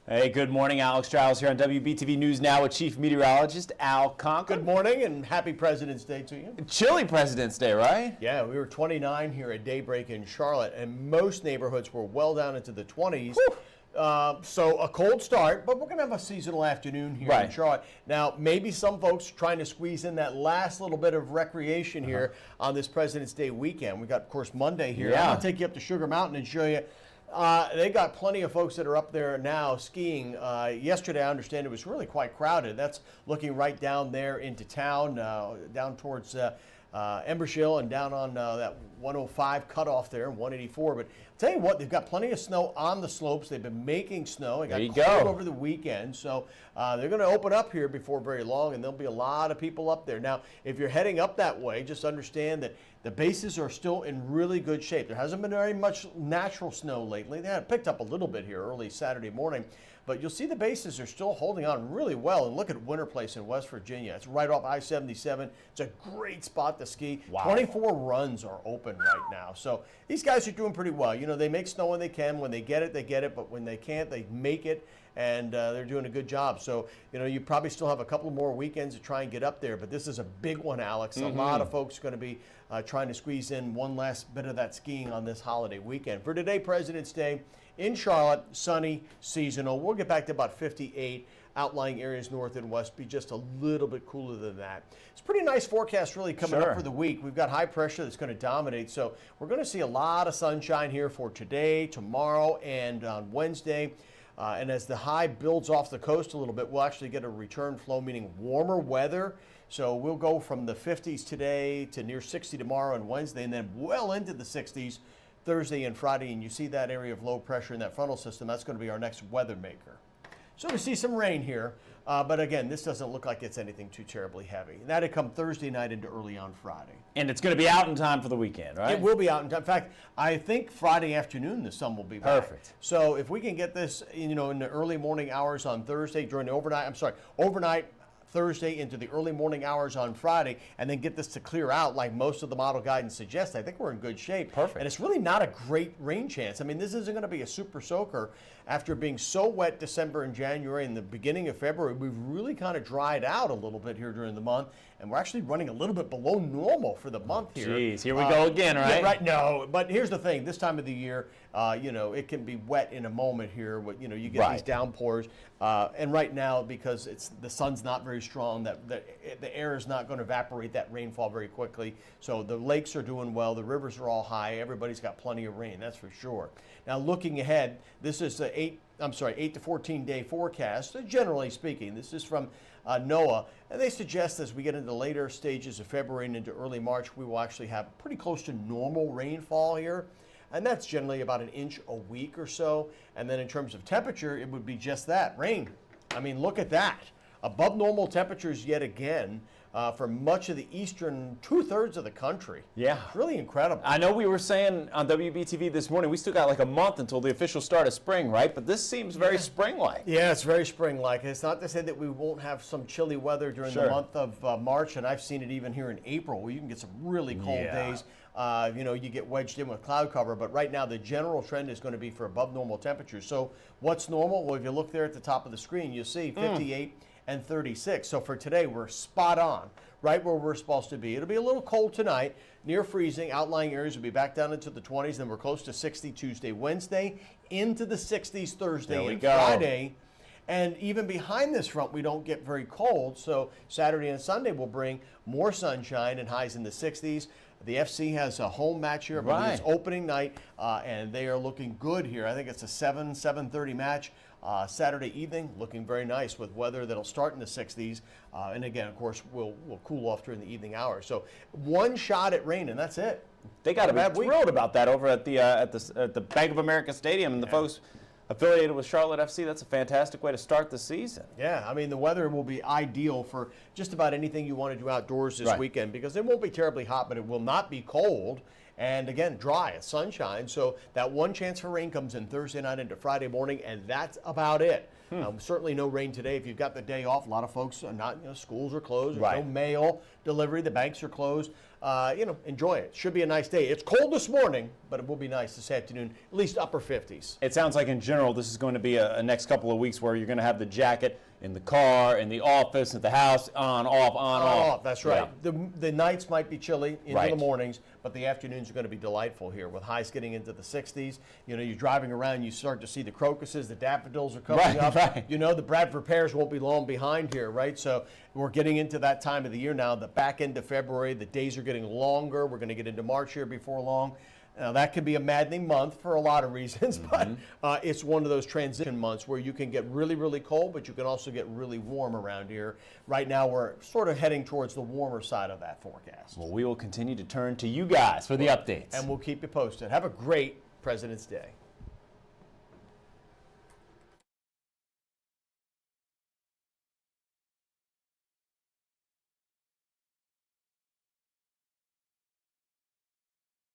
Hey, good morning. Alex Giles here on WBTV News Now with Chief Meteorologist Al Conklin. Good morning and happy President's Day to you. Chilly President's Day, right? Yeah, we were 29 here at daybreak in Charlotte, and most neighborhoods were well down into the 20s. So a cold start, but we're going to have a seasonal afternoon here in Charlotte. Now, maybe some folks trying to squeeze in that last little bit of recreation here on this President's Day weekend. We got, of course, Monday here. Yeah. I'm going to take you up to Sugar Mountain and show you. They got plenty of folks that are up there now skiing. Yesterday, I understand it was really quite crowded. That's looking right down there into town, down towards Embers Hill and down on that 105 cutoff there, 184. But I'll tell you what, they've got plenty of snow on the slopes. They've been making snow. It got cold over the weekend. So they're going to open up here before very long, and there'll be a lot of people up there. Now, if you're heading up that way, just understand that the bases are still in really good shape. There hasn't been very much natural snow lately. They had picked up a little bit here early Saturday morning, but you'll see the bases are still holding on really well. And look at Winter Place in West Virginia. It's right off I-77. It's a great spot to ski. Wow. 24 runs are open right now. So these guys are doing pretty well. You know, they make snow when they can. When they get it, they get it. But when they can't, they make it. And they're doing a good job. So, you know, you probably still have a couple more weekends to try and get up there. But this is a big one, Alex. A lot of folks are going to be trying to squeeze in one last bit of that skiing on this holiday weekend. For today, President's Day, in Charlotte, sunny, seasonal. We'll get back to about 58. Outlying areas north and west be just a little bit cooler than that. It's a pretty nice forecast really coming up for the week. We've got high pressure that's going to dominate, so we're going to see a lot of sunshine here for today, tomorrow, and on Wednesday. And as the high builds off the coast a little bit, we'll actually get a return flow, meaning warmer weather. So we'll go from the 50s today to near 60 tomorrow and Wednesday, and then well into the 60s Thursday and Friday. And you see that area of low pressure in that frontal system. That's going to be our next weather maker. So we see some rain here, but again, this doesn't look like it's anything too terribly heavy. And that'll come Thursday night into early on Friday. And it's going to be out in time for the weekend, right? It will be out in time. In fact, I think Friday afternoon the sun will be back. Perfect. So if we can get this, you know, in the early morning hours on Thursday during the overnight Thursday into the early morning hours on Friday, and then get this to clear out like most of the model guidance suggests, I think we're in good shape. Perfect. And it's really not a great rain chance. I mean, this isn't going to be a super soaker. After being so wet December and January and the beginning of February, we've really kind of dried out a little bit here during the month, and we're actually running a little bit below normal for the month here. Jeez, here we go again, right? Yeah, right. No, but here's the thing. This time of the year, you know, it can be wet in a moment here. You know, you get these downpours. And right now, because the sun's not very strong, the air is not going to evaporate that rainfall very quickly. So the lakes are doing well. The rivers are all high. Everybody's got plenty of rain. That's for sure. Now, looking ahead, this is the 8 to 14 day forecast. Generally speaking, this is from NOAA, and they suggest as we get into later stages of February and into early March, we will actually have pretty close to normal rainfall here. And that's generally about an inch a week or so. And then in terms of temperature, it would be just that, rain. I mean, look at that. Above normal temperatures yet again for much of the eastern 2/3 of the country. Yeah. It's really incredible. I know we were saying on WBTV this morning, we still got like a month until the official start of spring, right? But this seems very spring-like. Yeah, it's very spring-like. It's not to say that we won't have some chilly weather during the month of March, and I've seen it even here in April where you can get some really cold days. You know, you get wedged in with cloud cover, but right now the general trend is going to be for above normal temperatures. So what's normal? Well, if you look there at the top of the screen, you'll see 58 and 36. So for today, we're spot on, right where we're supposed to be. It'll be a little cold tonight, near freezing. Outlying areas will be back down into the 20s, then we're close to 60 Tuesday, Wednesday, into the 60s Thursday and Friday. And even behind this front, we don't get very cold. So Saturday and Sunday will bring more sunshine and highs in the 60s. The FC has a home match here. It's opening night, and they are looking good here. I think it's a 7:30 match Saturday evening, looking very nice with weather that'll start in the 60s. And again, of course, we'll cool off during the evening hours. So one shot at rain, and that's it. They got to be thrilled about that over at the Bank of America Stadium, and the folks affiliated with Charlotte FC. That's a fantastic way to start the season. Yeah, I mean, the weather will be ideal for just about anything you want to do outdoors this weekend, because it won't be terribly hot, but it will not be cold. And again, dry, sunshine. So that one chance for rain comes in Thursday night into Friday morning, and that's about it. Certainly no rain today. If you've got the day off, a lot of folks are not, schools are closed. There's Right. no mail delivery. The banks are closed. Enjoy it. Should be a nice day. It's cold this morning, but it will be nice this afternoon, at least upper 50s. It sounds like in general this is going to be a next couple of weeks where you're going to have the jacket in the car, in the office, at the house, on, off, on, off. That's right. The nights might be chilly into the Right. mornings, but the afternoons are going to be delightful here with highs getting into the 60s. You're driving around, you start to see the crocuses, the daffodils are coming Right, up. right. The Bradford pears won't be long behind here, right? So we're getting into that time of the year now, the back end of February. The days are getting longer. We're going to get into March here before long. Now, that could be a maddening month for a lot of reasons, but it's one of those transition months where you can get really, really cold, but you can also get really warm around here. Right now, we're sort of heading towards the warmer side of that forecast. Well, we will continue to turn to you guys for the updates. And we'll keep you posted. Have a great President's Day.